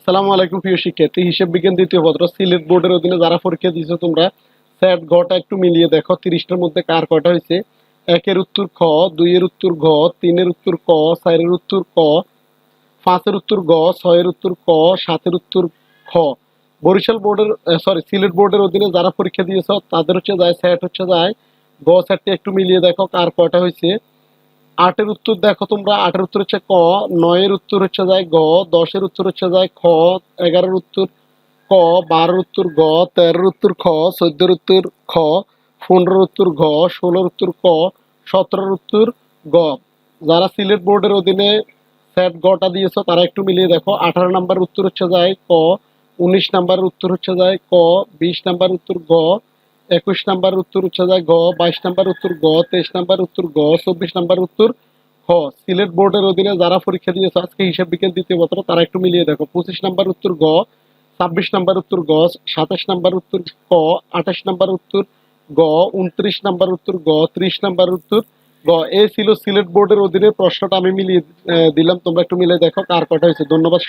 আসসালামু আলাইকুম প্রিয় শিক্ষার্থী, হিসাব বিজ্ঞান দ্বিতীয় পত্র সিলেট বোর্ডের অধীনে যারা পরীক্ষা দিয়েছো তোমরা সেট ঘটা একটু মিলিয়ে দেখো 30টার মধ্যে কার কয়টা হয়েছে। 1-এর উত্তর খ, 2-এর উত্তর ঘ, 3-এর উত্তর ক, 4-এর উত্তর ক, 5-এর উত্তর গ, 6-এর উত্তর ক, 7-এর উত্তর খ। বরিশাল বোর্ডের সিলেট বোর্ডের অধীনে যারা পরীক্ষা দিয়েছো তাদের হচ্ছে যায় সেট হচ্ছে যায় গ সেটটি একটু মিলিয়ে দেখো কার কয়টা হয়েছে। 8-এর উত্তর দেখো তোমরা, 8-এর উত্তর হচ্ছে ক, 9-এর উত্তর হচ্ছে যায় গ, 10-এর উত্তর হচ্ছে যায় খ, 11-এর উত্তর ক, 12-এর উত্তর গ, 13-এর উত্তর খ, 14-এর উত্তর খ, 15-এর উত্তর ঘ, 16-এর উত্তর ক, 17-এর উত্তর গ। যারা সিলেট বোর্ডের অধীনে সেট গটা দিয়েছো তারা একটু মিলিয়ে দেখো। 18 নাম্বার উত্তর হচ্ছে যায় ক, 19 নাম্বারের উত্তর হচ্ছে যায় ক, 20 নাম্বার উত্তর গ, 21 নাম্বার উত্তর হচ্ছে যায় গ, 22 নাম্বার উত্তর গ, 23 নাম্বার উত্তর গ, 24 নাম্বার উত্তর খ। সিলেট বোর্ডের অধীনে যারা পরীক্ষা দিয়েছে আজকে হিসাব বিজ্ঞান দ্বিতীয় পত্র তারা একটু মিলিয়ে দেখো। 25 নাম্বার উত্তর গ, 26 নাম্বার উত্তর গ, 27 নাম্বার উত্তর ক, 28 নাম্বার উত্তর গ, 29 নাম্বার উত্তর গ, 30 নাম্বার উত্তর গ। এই ছিল সিলেট বোর্ডের অধীনে প্রশ্নটা আমি মিলিয়ে দিলাম, তোমরা একটু মিলিয়ে দেখো কার কটা হয়েছে। ধন্যবাদ।